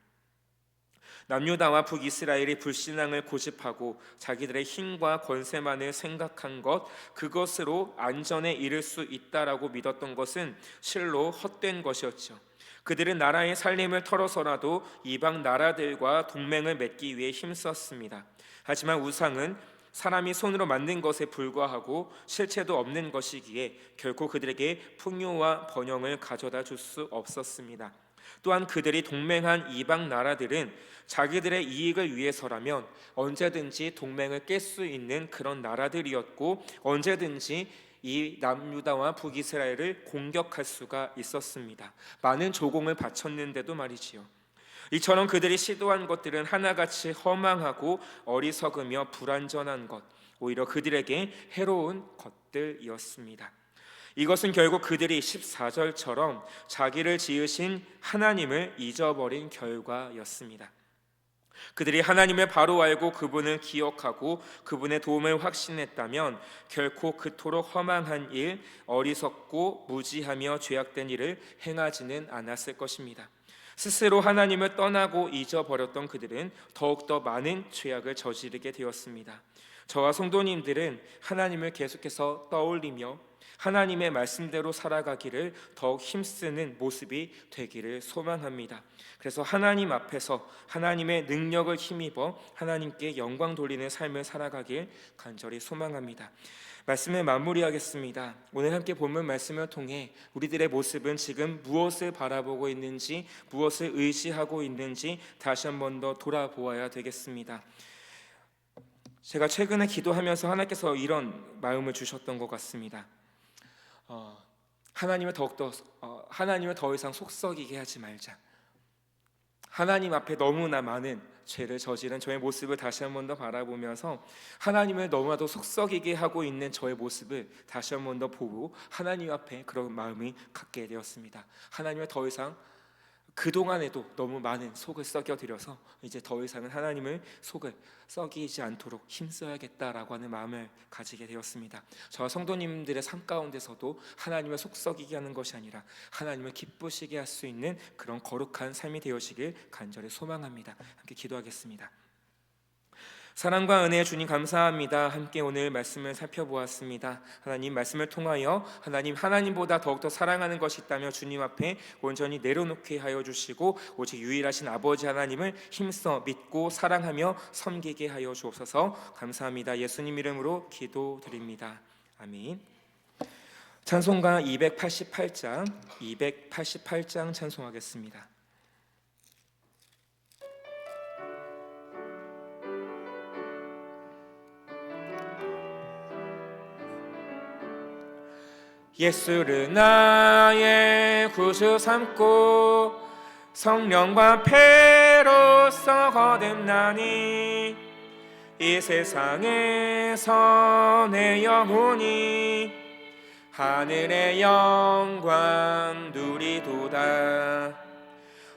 남유다와 북이스라엘이 불신앙을 고집하고 자기들의 힘과 권세만을 생각한 것, 그것으로 안전에 이를 수 있다라고 믿었던 것은 실로 헛된 것이었죠. 그들은 나라의 살림을 털어서라도 이방 나라들과 동맹을 맺기 위해 힘썼습니다. 하지만 우상은 사람이 손으로 만든 것에 불과하고 실체도 없는 것이기에 결코 그들에게 풍요와 번영을 가져다 줄 수 없었습니다. 또한 그들이 동맹한 이방 나라들은 자기들의 이익을 위해서라면 언제든지 동맹을 깰 수 있는 그런 나라들이었고 언제든지 이 남유다와 북이스라엘을 공격할 수가 있었습니다. 많은 조공을 바쳤는데도 말이지요. 이처럼 그들이 시도한 것들은 하나같이 허망하고 어리석으며 불완전한 것, 오히려 그들에게 해로운 것들이었습니다. 이것은 결국 그들이 14절처럼 자기를 지으신 하나님을 잊어버린 결과였습니다. 그들이 하나님을 바로 알고 그분을 기억하고 그분의 도움을 확신했다면 결코 그토록 허망한 일, 어리석고 무지하며 죄악된 일을 행하지는 않았을 것입니다. 스스로 하나님을 떠나고 잊어버렸던 그들은 더욱더 많은 죄악을 저지르게 되었습니다. 저와 성도님들은 하나님을 계속해서 떠올리며 하나님의 말씀대로 살아가기를 더욱 힘쓰는 모습이 되기를 소망합니다. 그래서 하나님 앞에서 하나님의 능력을 힘입어 하나님께 영광 돌리는 삶을 살아가길 간절히 소망합니다. 말씀을 마무리하겠습니다. 오늘 함께 본문 말씀을 통해 우리들의 모습은 지금 무엇을 바라보고 있는지, 무엇을 의지하고 있는지 다시 한 번 더 돌아보아야 되겠습니다. 제가 최근에 기도하면서 하나님께서 이런 마음을 주셨던 것 같습니다. 하나님을 더 이상 속썩이게 하지 말자. 하나님 앞에 너무나 많은 죄를 저지른 저의 모습을 다시 한 번 더 바라보면서 하나님을 너무나도 속썩이게 하고 있는 저의 모습을 다시 한 번 더 보고 하나님 앞에 그런 마음이 갖게 되었습니다. 하나님을 더 이상 그동안에도 너무 많은 속을 썩여드려서 이제 더 이상은 하나님을 속을 썩이지 않도록 힘써야겠다라고 하는 마음을 가지게 되었습니다. 저와 성도님들의 삶 가운데서도 하나님을 속썩이게 하는 것이 아니라 하나님을 기쁘시게 할 수 있는 그런 거룩한 삶이 되어지길 간절히 소망합니다. 함께 기도하겠습니다. 사랑과 은혜의 주님 감사합니다. 함께 오늘 말씀을 살펴보았습니다. 하나님 말씀을 통하여 하나님보다 더욱더 사랑하는 것이 있다며 주님 앞에 온전히 내려놓게 하여 주시고 오직 유일하신 아버지 하나님을 힘써 믿고 사랑하며 섬기게 하여 주옵소서. 감사합니다. 예수님 이름으로 기도드립니다. 아멘. 찬송가 288장 찬송하겠습니다. 예수를 나의 구주 삼고 성령과 패로써 거듭나니 이 세상에서 내 영혼이 하늘의 영광 누리도다.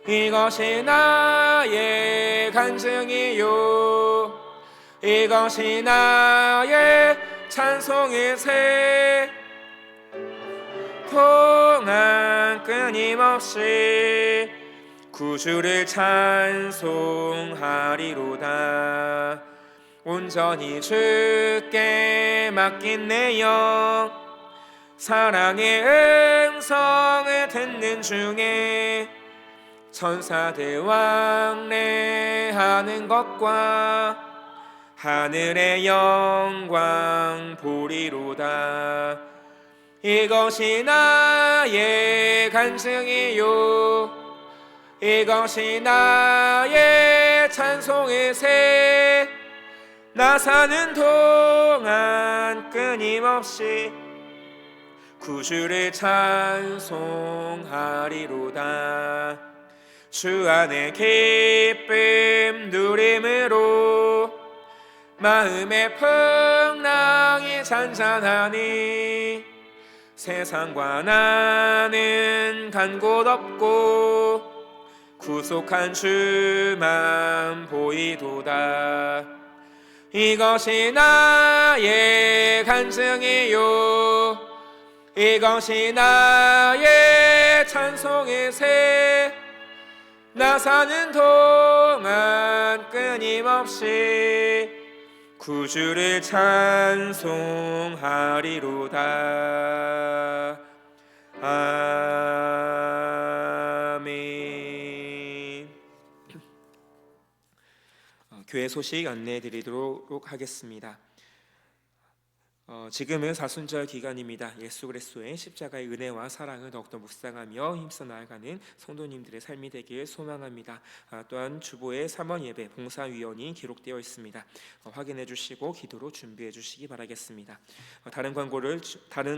이것이 나의 간증이요 이것이 나의 찬송의 새 동안 끊임없이 구주를 찬송하리로다. 온전히 주께 맡긴 내 영 사랑의 음성을 듣는 중에 천사들 왕래하는 것과 하늘의 영광 보리로다. 이것이 나의 간증이요 이것이 나의 찬송의 새 나 사는 동안 끊임없이 구주를 찬송하리로다. 주 안에 기쁨 누림으로 마음의 풍랑이 잔잔하니 세상과 나는 간 곳 없고 구속한 주만 보이도다. 이것이 나의 간증이요 이것이 나의 찬송의 새 나 사는 동안 끊임없이 구주를 찬송하리로다. 아멘. 교회 소식 안내해 드리도록 하겠습니다. 지금은 사순절 기간입니다. 예수 그리스도의 십자가의 은혜와 사랑을 더욱더 묵상하며 힘써 나아가는 성도님들의 삶이 되길 소망합니다. 또한 주보에 3원 예배 봉사위원이 기록되어 있습니다. 확인해 주시고 기도로 준비해 주시기 바라겠습니다. 다른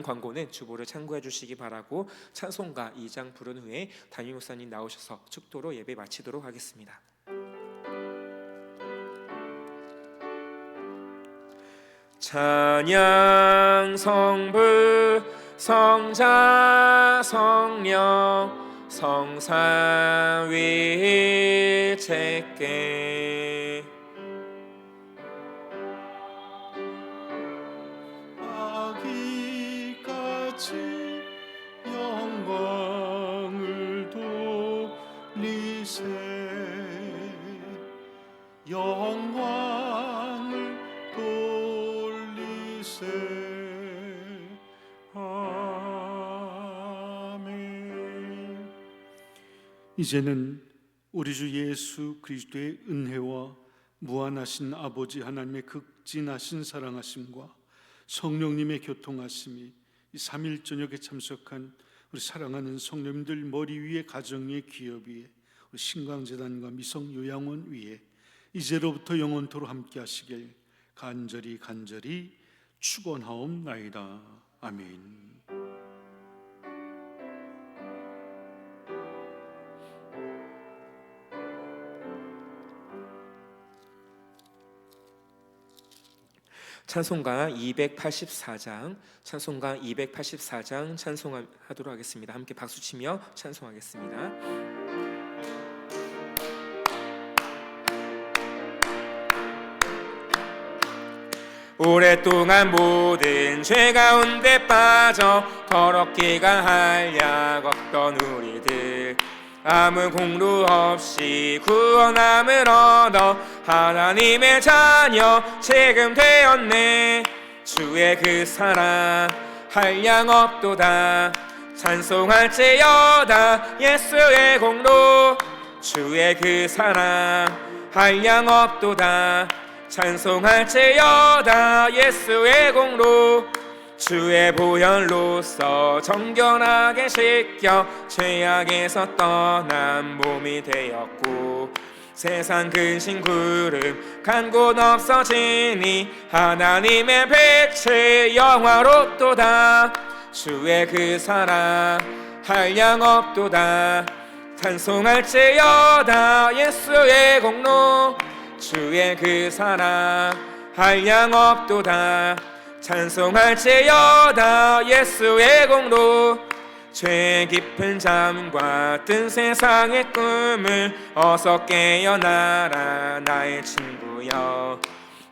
광고는 주보를 참고해 주시기 바라고 찬송가 2장 부른 후에 담임 목사님 나오셔서 축도로 예배 마치도록 하겠습니다. 찬양 성부 성자 성령 성삼위일체께 아기까지 영광을 돌리세 영광을 돌리세 아멘. 이제는 우리 주 예수 그리스도의 은혜와 무한하신 아버지 하나님의 극진하신 사랑하심과 성령님의 교통하심이 이 3일 저녁에 참석한 우리 사랑하는 성령님들 머리 위에 가정 위에 기업 위에 우리 신광재단과 미성요양원 위에 이제로부터 영원토록 함께 하시길 간절히 축원하옵나이다. 아멘. 찬송가 284장 찬송하도록 하겠습니다. 함께 박수치며 찬송하겠습니다. 오랫동안 모든 죄 가운데 빠져 더럽기가 한량 없던 우리들 아무 공로 없이 구원함을 얻어 하나님의 자녀 지금 되었네. 주의 그 사랑 한량 없도다. 찬송할지어다 예수의 공로. 주의 그 사랑 한량 없도다. 찬송할지어다 예수의 공로. 주의 보혈로서 정결하게 씻겨 죄악에서 떠난 몸이 되었고 세상 근심 구름 간 곳 없어지니 하나님의 빛이 영화롭도다. 주의 그 사랑 한량 없도다. 찬송할지어다 예수의 공로. 주의 그 사랑 한량 없도다. 찬송할지어다 예수의 공로. 죄 깊은 잠과 뜬 세상의 꿈을 어서 깨어나라 나의 친구여.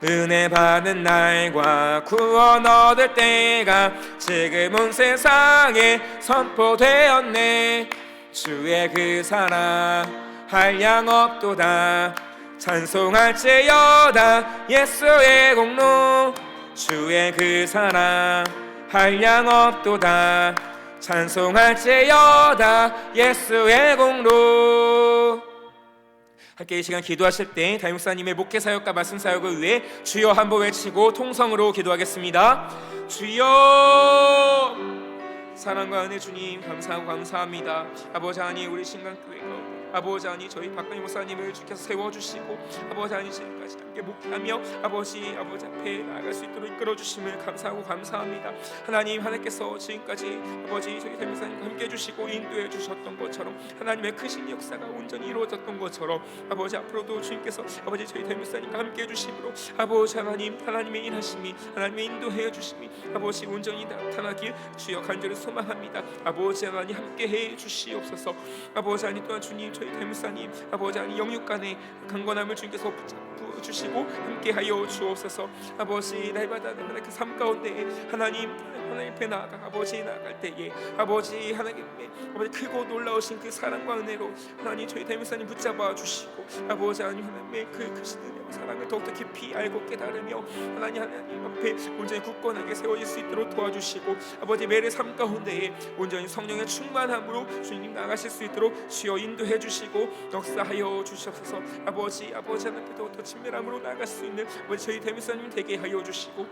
은혜 받은 날과 구원 얻을 때가 지금 온 세상에 선포되었네. 주의 그 사랑 한량 없도다. 찬송할지어다 예수의 공로. 주의 그 사랑 한량 없도다. 찬송할지어다 예수의 공로. 함께 이 시간 기도하실 때 담임 목사님의 목회 사역과 말씀 사역을 위해 주여 한번 외치고 통성으로 기도하겠습니다. 주여. 사랑과 은혜 주님 감사하고 감사합니다. 아버지 하나님, 우리 신강교회 가운데 아버지 하나님, 저희 박근희 목사님을 주께서 세워주시고 아버지 하나님, 지금까지 함께 목회하며 아버지 앞에 나아갈 수 있도록 이끌어주심을 감사하고 감사합니다. 하나님께서 지금까지 아버지 저희 담임 목사님과 함께 해주시고 인도해 주셨던 것처럼 하나님의 크신 역사가 온전히 이루어졌던 것처럼 아버지 앞으로도 주님께서 아버지 저희 담임 목사님과 함께 해주심으로 아버지 하나님의 일하심이, 하나님의 인도해 주심이 아버지 온전히 나타나길 주여 간절히 소망합니다. 아버지 하나님 함께해 주시옵소서. 아버지 하나님, 또한 주님 저희 담임 목사님 아버지 하나님 영육간의 강건함을 주님께서 붙잡고 주시고 함께하여 주옵소서. 아버지 날마다 그 삶 가운데 하나님 앞에 나아가 아버지 나아갈 때에 아버지 하나님의 크고 놀라우신 그 사랑과 은혜로 하나님 저희 담임 목사님 붙잡아 주시고 아버지 하나님의 그 크신 은혜와 사랑을 더욱더 깊이 알고 깨달으며 하나님 앞에 온전히 굳건하게 세워질 수 있도록 도와주시고 아버지 매일의 삶 가운데에 온전히 성령의 충만함으로 주님 나가실 수 있도록 주여 인도해 주시고 역사하여 주시옵소서. 아버지 하나님께 더욱더 친밀함으로 나아갈 수 있는 아버지 저희 담임 목사님 되게 하여 주시고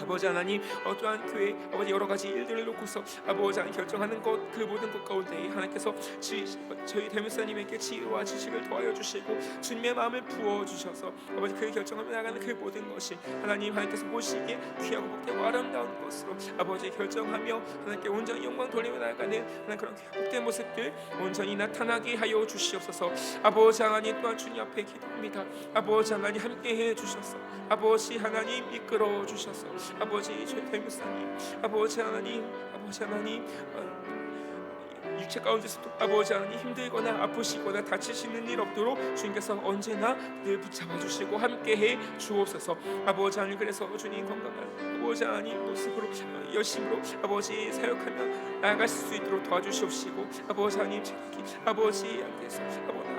아버지 하나님, 또한 교회 아버지 여러 가지 일들을 놓고서 아버지 하나님 결정하는 것, 그 모든 것 가운데 하나님께서 저희 담임 목사님에게 지혜와 지식을 더하여 주시고 주님의 마음을 부어 주셔서 아버지 그 결정하며 나가는 그 모든 것이 하나님께서 보시기에 귀하고 복되고 아름다운 것으로 아버지 결정하며 하나님께 온전히 영광 돌리며 나가는 하나님 그런 복된 모습들 온전히 나타나게 하여 주시옵소서. 아버지 하나님, 또한 주님 앞에 기도합니다. 아버지 하나님 함께해 주셔서 아버지 하나님 이끌어 주셔서 아버지 저희 담임 목사님 아버지 하나님 육체 가운데서도 아버지 하나님 힘들거나 아프시거나 다치시는 일 없도록 주님께서 언제나 늘 붙잡아 주시고 함께해 주옵소서. 아버지 하나님, 그래서 주님 건강한 아버지 하나님 모습으로 열심으로 아버지 사역하며 나아갈 수 있도록 도와주시옵시고 아버지 하나님 아버지 안에서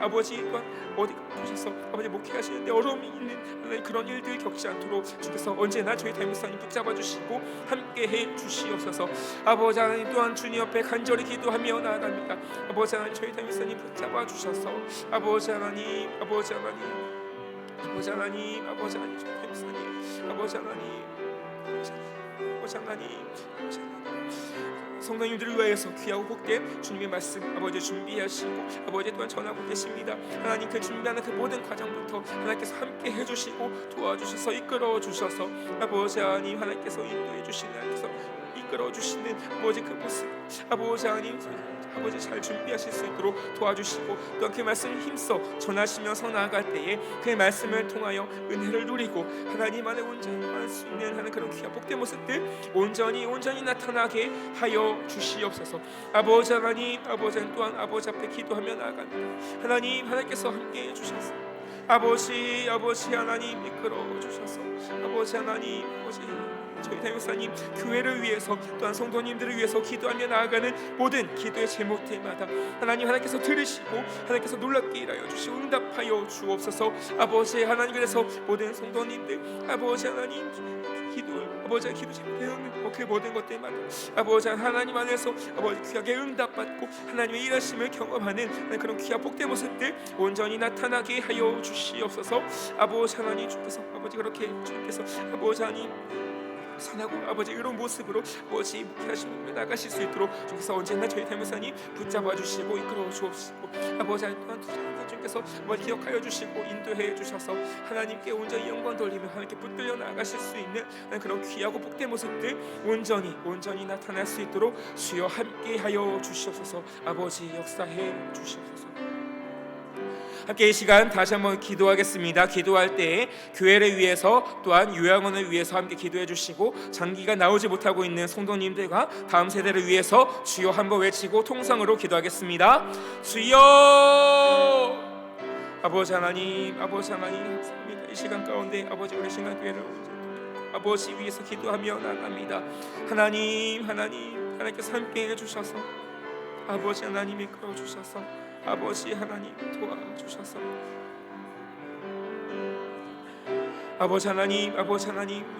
아버지 또한 어디 가셔서 아버지 목회하시는데 어려움이 있는 그런 일들 겪지 않도록 주께서 언제나 저희 담임 목사님 붙잡아 주시고 함께해 주시옵소서. 아버지 하나님, 또한 주님 옆에 간절히 기도하며 나아갑니다. 아버지 하나님, 저희 담임 목사님 붙잡아 주셔서 아버지 하나님 저희 담임 목사님 아버지 하나님 성도님들을 위하여서 귀하고 복된 주님의 말씀 아버지 준비하시고 아버지 또한 전하고 계십니다. 하나님 그 준비하는 그 모든 과정부터 하나님께서 함께 해주시고 도와주셔서 이끌어 주셔서 아버지 하나님께서 인도해 주시는 하나님께서 이끌어 주시는 아버지 그 모습 아버지 하나님 아버지 잘 준비하실 수 있도록 도와주시고 또한 그 말씀을 힘써 전하시면서 나아갈 때에 그 말씀을 통하여 은혜를 누리고 하나님 안에 온전히 할 수 있는 하는 그런 귀한 복된 모습들 온전히 나타나게 하여 주시옵소서. 아버지 하나님 또한 아버지 앞에 기도하며 나아갑니다. 하나님께서 함께해 주셔서 아버지 하나님 이끌어 주셔서 아버지 하나님 저희 담임 목사님 교회를 위해서 또한 성도님들을 위해서 기도하며 나아가는 모든 기도의 제목들마다 하나님께서 들으시고 하나님께서 놀랍게 일하여 주시고 응답하여 주옵소서. 아버지 하나님, 그래서 모든 성도님들 아버지 하나님 기도 제목되는 그 모든 것들마다 아버지 하나님 안에서 아버지 귀하게 응답받고 하나님의 일하심을 경험하는 그런 귀한 복된 모습들 온전히 나타나게 하여 주시옵소서. 아버지 하나님, 주께서 아버지 그렇게 주께서 아버지 하나님 선하고 아버지 이런 모습으로 아버지 목회하시며 나가실 수 있도록 주께서 언제나 저희 담임 목사님 붙잡아 주시고 이끌어 주옵시고 아버지 또한 주께서 아버지 기억하여 주시고 인도해 주셔서 하나님께 온전히 영광 돌리며 하나님께 붙들려 나가실 수 있는 그런 귀하고 복된 모습들 온전히 나타날 수 있도록 주여 함께하여 주시옵소서. 아버지 역사해 주시옵소서. 함께 이 시간 다시 한번 기도하겠습니다. 기도할 때 교회를 위해서 또한 요양원을 위해서 함께 기도해 주시고 장기가 나오지 못하고 있는 성도님들과 다음 세대를 위해서 주여 한번 외치고 통성으로 기도하겠습니다. 주여 아버지 하나님 감사합니다. 이 시간 가운데 아버지 우리 신앙 교회를 아버지 위해서 기도하며 나갑니다. 하나님께서 함께 해주셔서 아버지 하나님 이끌어 주셔서 아버지 하나님 도와주셔서 아버지 하나님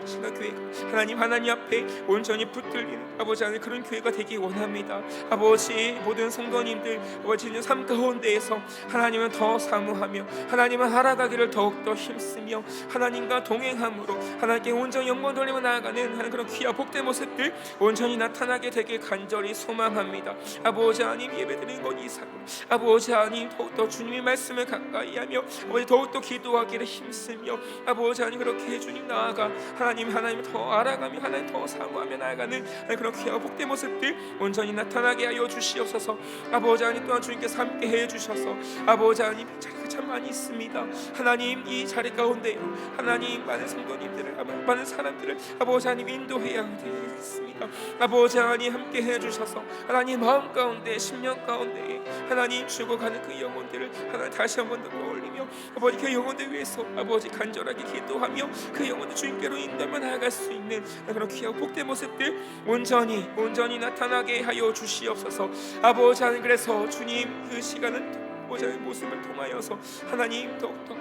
신학교회가 하나님 앞에 온전히 붙들리는 아버지 하나님 그런 교회가 되기 원합니다. 아버지 모든 성도님들 아버지 삶 가운데에서 하나님은 더 사모하며 하나님은 살아가기를 더욱더 힘쓰며 하나님과 동행함으로 하나님께 온전히 영광 돌리며 나아가는 하나님 그런 귀한 복된 모습들 온전히 나타나게 되길 간절히 소망합니다. 아버지 하나님 예배드리는 것 이상으로 아버지 하나님 더욱더 주님의 말씀을 가까이하며 아버지 더욱더 기도하기를 힘쓰며 아버지 하나님 그렇게 주님 나아가 하나님을 더 알아가며 하나님 더 사모하며 나아가는 그런 귀한 복된 모습들 온전히 나타나게 하여 주시옵소서. 아버지 하나님 또한 주님께서 함께 해 주셔서 아버지 하나님 자리가 참 많이 있습니다. 하나님 이 자리 가운데 하나님 많은 성도님들을 많은 사람들을 아버지 하나님 인도해야 되겠습니다. 아버지 하나님 함께 해 주셔서 하나님 마음 가운데 심령 가운데 하나님 죽어가는 그 영혼들을 하나님 다시 한 번 더 떠올리며 아버지 그 영혼들 위해서 아버지 간절하게 기도하며 그 영혼을 주님께로 인도하며 나아갈 수 있는 그런 귀하고 복된 모습들 온전히 나타나게 하여 주시옵소서. 아버지 하나님 그래서 주님 그 시간은 아버지 하나님 모습을 통하여서 하나님 더욱더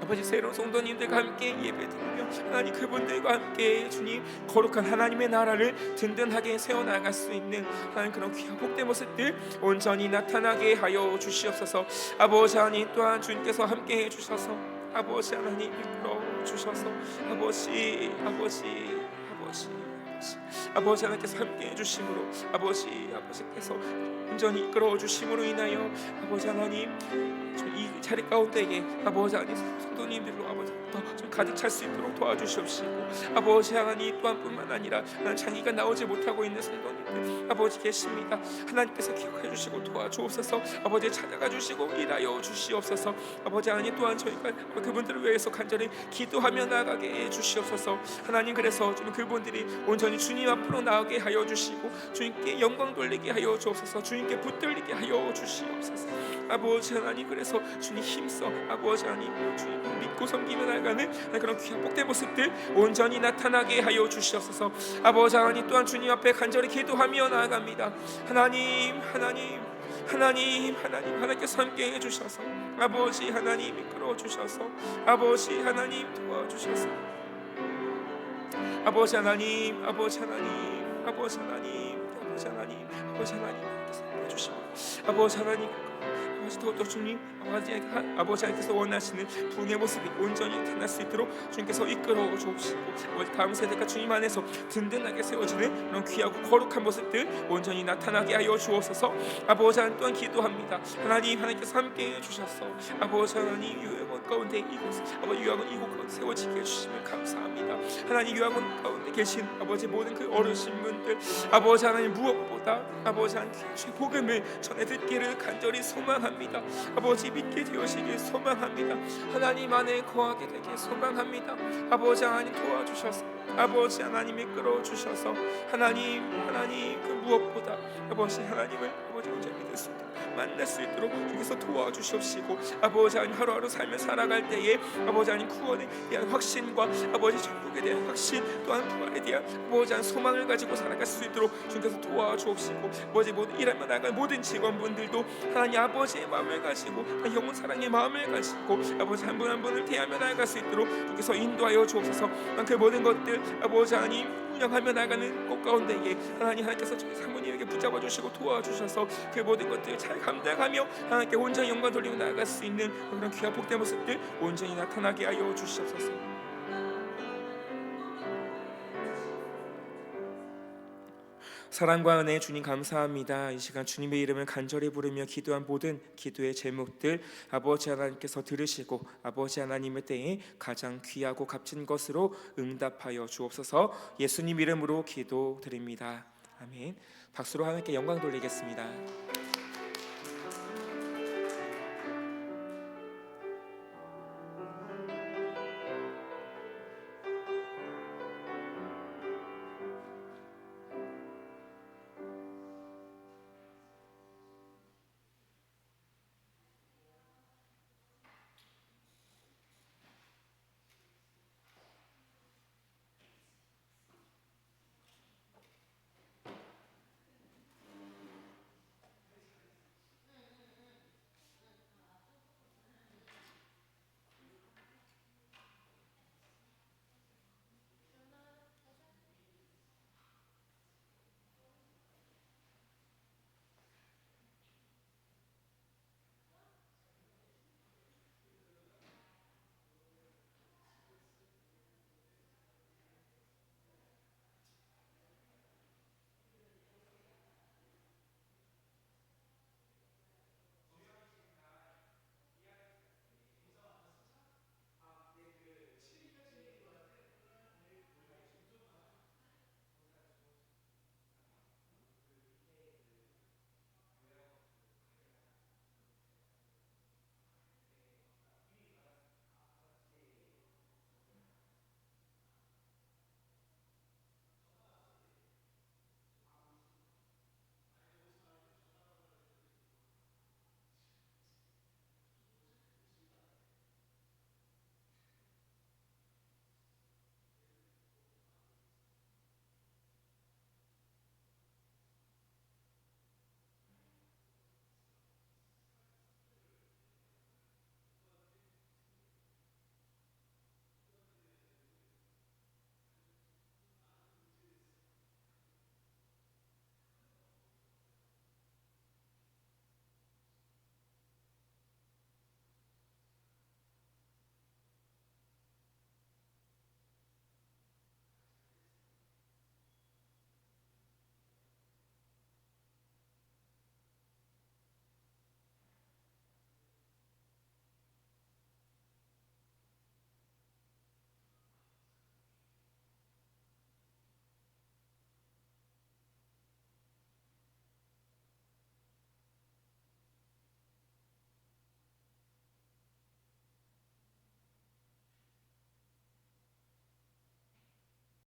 아버지 새로운 성도님들과 함께 예배드리며 하나님 그분들과 함께 주님 거룩한 하나님의 나라를 든든하게 세워나갈 수 있는 하나님 그런 귀한 복된 모습들 온전히 나타나게 하여 주시옵소서. 아버지 하나님 또한 주님께서 함께 해주셔서 아버지 하나님 이끌어 주셔서 아버지 하나님께서 함께 해주심으로 아버지께서 온전히 이끌어 주심으로 인하여 아버지 하나님 이 자리 가운데에 아버지 하나님 성도님들로 아버지 더 가득 찰 수 있도록 도와주시옵시고 아버지 하나님 또한 뿐만 아니라 장기가 나오지 못하고 있는 성도님들 아버지 계십니다. 하나님께서 기억해 주시고 도와주옵소서. 아버지 찾아가 주시고 일하여 주시옵소서. 아버지 하나님 또한 저희가 그분들을 위해서 간절히 기도하며 나아가게 해 주시옵소서. 하나님 그래서 좀 그분들이 온전히 주님 앞으로 나아가게 하여 주시고 주님께 영광 돌리게 하여 주옵소서. 주님께 붙들리게 하여 주시옵소서. 아버지 하나님 그래서 주님 힘써 아버지 하나님 주님 믿고 섬기며 나아가는 그런 귀한 복된 모습들 온전히 나타나게 하여 주시옵소서. 아버지 하나님 또한 주님 앞에 간절히 기도하며 나아갑니다. 하나님께서 함께 해주셔서 아버지 하나님 이끌어 주셔서 아버지 하나님 도와주셔서 아버지 하나님 해주시고 아버지 하나님 더욱더 주님 아버지 하나님께서 원하시는 부흥의 모습이 온전히 나타날 수 있도록 주님께서 이끌어 주옵시고 아버지 다음 세대가 주님 안에서 든든하게 세워지는 그런 귀하고 거룩한 모습들 온전히 나타나게 하여 주옵소서. 아버지 하나님 또한 기도합니다. 하나님께서 함께 해주셔서 아버지 하나님 요양원 가운데 요양원 이곳 가운데 세워지게 해주시면 감사합니다. 하나님 요양원 가운데 계신 아버지 모든 그 어르신분들 아버지 하나님 무엇보다 아버지 하나님 주의 복음을 전해 듣기를 간절히 소망합니다. 아버지 믿게 되시길 소망합니다. 하나님 안에 거하게 되길 소망합니다. 아버지 하나님 도와주셔서 아버지 하나님 이끌어 주셔서 하나님 그 무엇보다 아버지 하나님을 아버지 혼자 믿을 수 있도록 만날 수 있도록 주께서 도와주시옵시고 아버지 하나님 하루하루 삶을 살아갈 때에 아버지 하나님 구원에 대한 확신과 아버지 천국에 대한 확신 또한 부활에 대한 아버지 하나님 소망을 가지고 살아갈 수 있도록 주께서 도와주옵시고 아버지 모든 일하며 나갈 모든 직원분들도 하나님 아버지의 마음을 가지고 영혼 사랑의 마음을 가지고 아버지 한 분 한 분을 대하며 나아갈 수 있도록 주께서 인도하여 주옵소서. 그 모든 것들 아버지 하나님 운영하며 나가는 곳 가운데에 하나님께서 저희 사모님에게 붙잡아 주시고 도와주셔서 그 모든 것들을 잘 감당하며 하나님께 온전히 영광 돌리고 나아갈 수 있는 그런 귀한 복된 모습들 온전히 나타나게 하여 주시옵소서. 사랑과 은혜 주님 감사합니다. 이 시간 주님의 이름을 간절히 부르며 기도한 모든 기도의 제목들 아버지 하나님께서 들으시고 아버지 하나님의 때에 가장 귀하고 값진 것으로 응답하여 주옵소서. 예수님 이름으로 기도드립니다. 아멘. 박수로 하나님께 영광 돌리겠습니다.